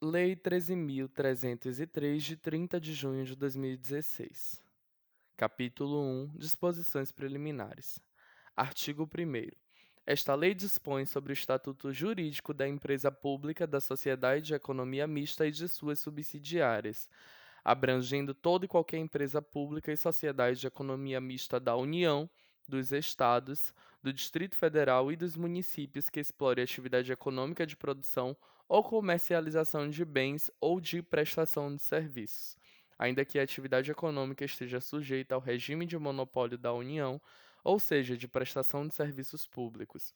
Lei 13.303, de 30 de junho de 2016. Capítulo 1. Disposições preliminares. Artigo 1º. Esta lei dispõe sobre o estatuto jurídico da empresa pública da Sociedade de Economia Mista e de suas subsidiárias, abrangendo toda e qualquer empresa pública e sociedade de economia mista da União, dos Estados, do Distrito Federal e dos municípios que explore atividade econômica de produção ou comercialização de bens ou de prestação de serviços, ainda que a atividade econômica esteja sujeita ao regime de monopólio da União, ou seja, de prestação de serviços públicos.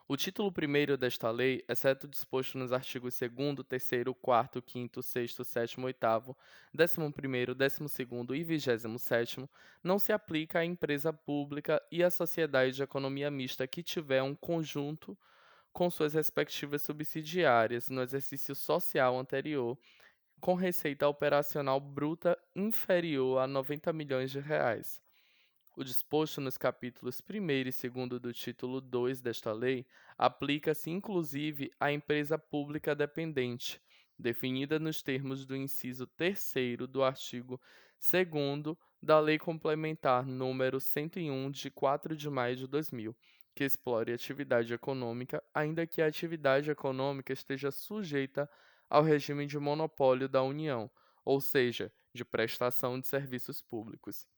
O título primeiro desta lei, exceto o disposto nos artigos 2º, 3º, 4º, 5º, 6º, 7º, 8º, 11º, 12º e 27º, não se aplica à empresa pública e à sociedade de economia mista que tiver um conjunto com suas respectivas subsidiárias no exercício social anterior, com receita operacional bruta inferior a R$ 90 milhões. O disposto nos capítulos 1º e 2º do título 2 desta lei aplica-se inclusive à empresa pública dependente, definida nos termos do inciso 3º do artigo 2º da Lei Complementar número 101, de 4 de maio de 2000, que explore atividade econômica, ainda que a atividade econômica esteja sujeita ao regime de monopólio da União, ou seja, de prestação de serviços públicos.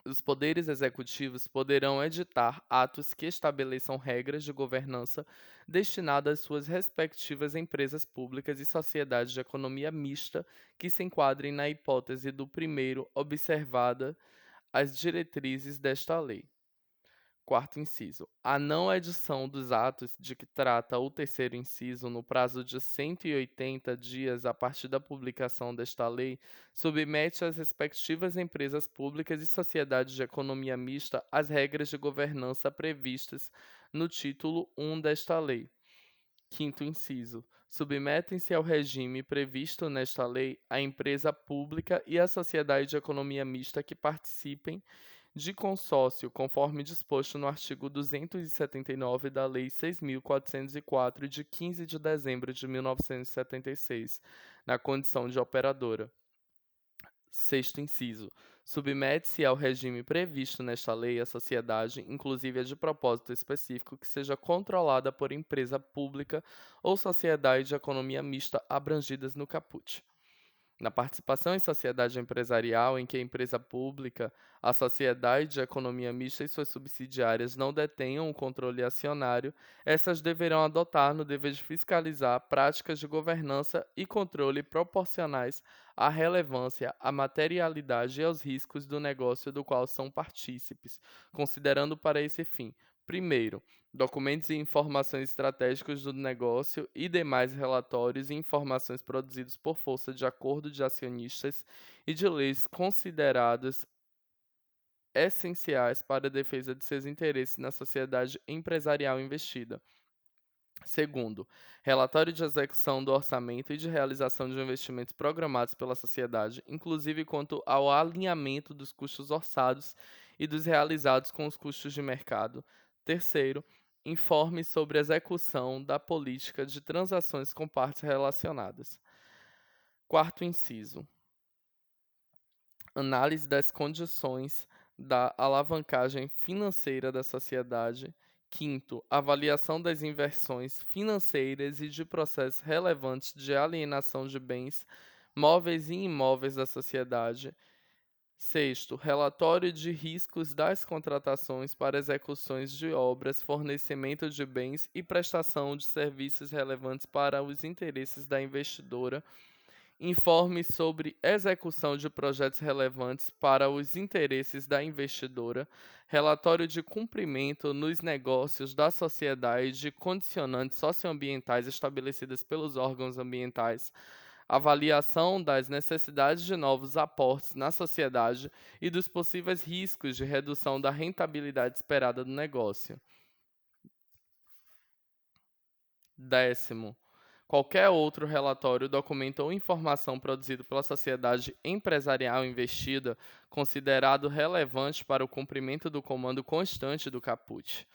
Os poderes executivos poderão editar atos que estabeleçam regras de governança destinadas às suas respectivas empresas públicas e sociedades de economia mista que se enquadrem na hipótese do primeiro, observada as diretrizes desta lei. Quarto inciso. A não edição dos atos de que trata o terceiro inciso no prazo de 180 dias a partir da publicação desta lei submete as respectivas empresas públicas e sociedades de economia mista às regras de governança previstas no título 1 desta lei. Quinto inciso. Submetem-se ao regime previsto nesta lei a empresa pública e a sociedade de economia mista que participem de consórcio, conforme disposto no artigo 279 da Lei 6.404, de 15 de dezembro de 1976, na condição de operadora. Sexto inciso. Submete-se ao regime previsto nesta lei a sociedade, inclusive a de propósito específico, que seja controlada por empresa pública ou sociedade de economia mista abrangidas no caput. Na participação em sociedade empresarial em que a empresa pública, a sociedade de economia mista e suas subsidiárias não detenham o controle acionário, essas deverão adotar, no dever de fiscalizar, práticas de governança e controle proporcionais à relevância, à materialidade e aos riscos do negócio do qual são partícipes, considerando para esse fim: primeiro, documentos e informações estratégicos do negócio e demais relatórios e informações produzidos por força de acordo de acionistas e de leis consideradas essenciais para a defesa de seus interesses na sociedade empresarial investida. Segundo, relatório de execução do orçamento e de realização de investimentos programados pela sociedade, inclusive quanto ao alinhamento dos custos orçados e dos realizados com os custos de mercado. Terceiro, informe sobre a execução da política de transações com partes relacionadas. Quarto inciso. Análise das condições da alavancagem financeira da sociedade. Quinto, avaliação das inversões financeiras e de processos relevantes de alienação de bens móveis e imóveis da sociedade. Sexto, relatório de riscos das contratações para execuções de obras, fornecimento de bens e prestação de serviços relevantes para os interesses da investidora. Informe sobre execução de projetos relevantes para os interesses da investidora, relatório de cumprimento nos negócios da sociedade de condicionantes socioambientais estabelecidas pelos órgãos ambientais, avaliação das necessidades de novos aportes na sociedade e dos possíveis riscos de redução da rentabilidade esperada do negócio. Décimo, qualquer outro relatório, documento ou informação produzido pela sociedade empresarial investida, considerado relevante para o cumprimento do comando constante do caput.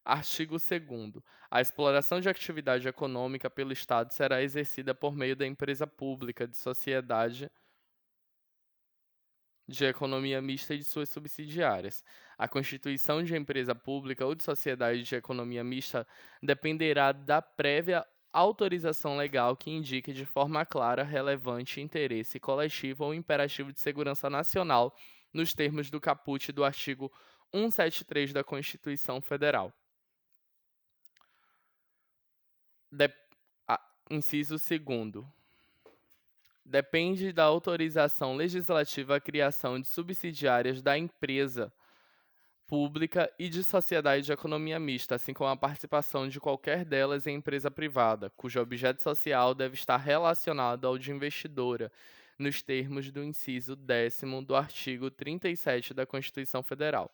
Artigo 2º. A exploração de atividade econômica pelo Estado será exercida por meio da empresa pública, de sociedade de economia mista e de suas subsidiárias. A constituição de empresa pública ou de sociedade de economia mista dependerá da prévia autorização legal que indique de forma clara relevante interesse coletivo ou imperativo de segurança nacional, nos termos do caput do artigo 173 da Constituição Federal. De- Inciso 2º. Depende da autorização legislativa a criação de subsidiárias da empresa pública e de sociedade de economia mista, assim como a participação de qualquer delas em empresa privada, cujo objeto social deve estar relacionado ao de investidora, nos termos do inciso 10º do artigo 37 da Constituição Federal.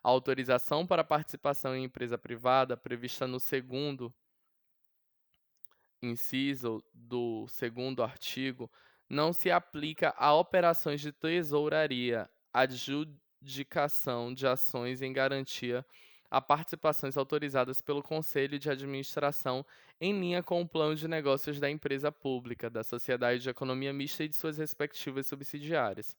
A autorização para participação em empresa privada, prevista no segundo inciso do segundo artigo, não se aplica a operações de tesouraria, adjudicação de ações em garantia a participações autorizadas pelo Conselho de Administração em linha com o plano de negócios da empresa pública, da sociedade de economia mista e de suas respectivas subsidiárias.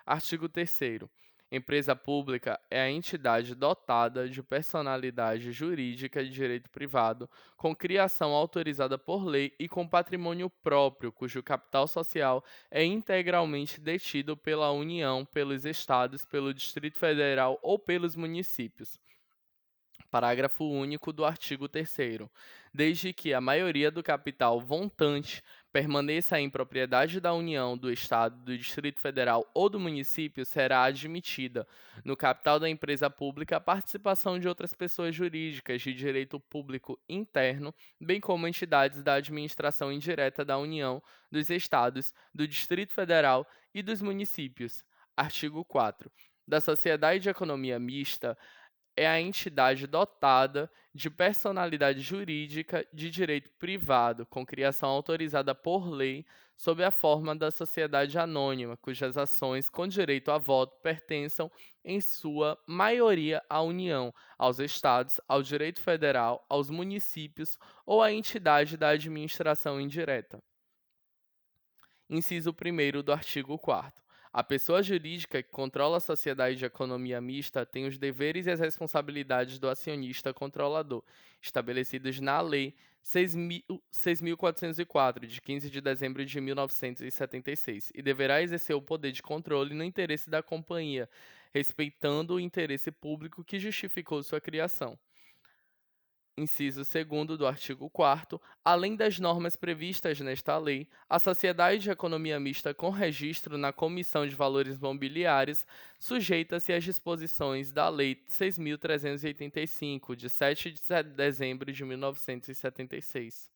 Artigo 3º. Empresa pública é a entidade dotada de personalidade jurídica de direito privado, com criação autorizada por lei e com patrimônio próprio, cujo capital social é integralmente detido pela União, pelos Estados, pelo Distrito Federal ou pelos municípios. Parágrafo único do artigo 3º. Desde que a maioria do capital montante permaneça em propriedade da União, do Estado, do Distrito Federal ou do município, será admitida, no capital da empresa pública, a participação de outras pessoas jurídicas de direito público interno, bem como entidades da administração indireta da União, dos Estados, do Distrito Federal e dos municípios. Artigo 4. Da sociedade de economia mista é a entidade dotada de personalidade jurídica de direito privado, com criação autorizada por lei, sob a forma da sociedade anônima, cujas ações com direito a voto pertençam, em sua maioria, à União, aos Estados, ao direito federal, aos municípios ou à entidade da administração indireta. Inciso 1º do artigo 4º. A pessoa jurídica que controla a sociedade de economia mista tem os deveres e as responsabilidades do acionista controlador, estabelecidos na Lei 6.404, de 15 de dezembro de 1976, e deverá exercer o poder de controle no interesse da companhia, respeitando o interesse público que justificou sua criação. Inciso 2º do artigo 4º, além das normas previstas nesta lei, a sociedade de economia mista com registro na Comissão de Valores Mobiliários sujeita-se às disposições da Lei 6.385, de 7 de dezembro de 1976.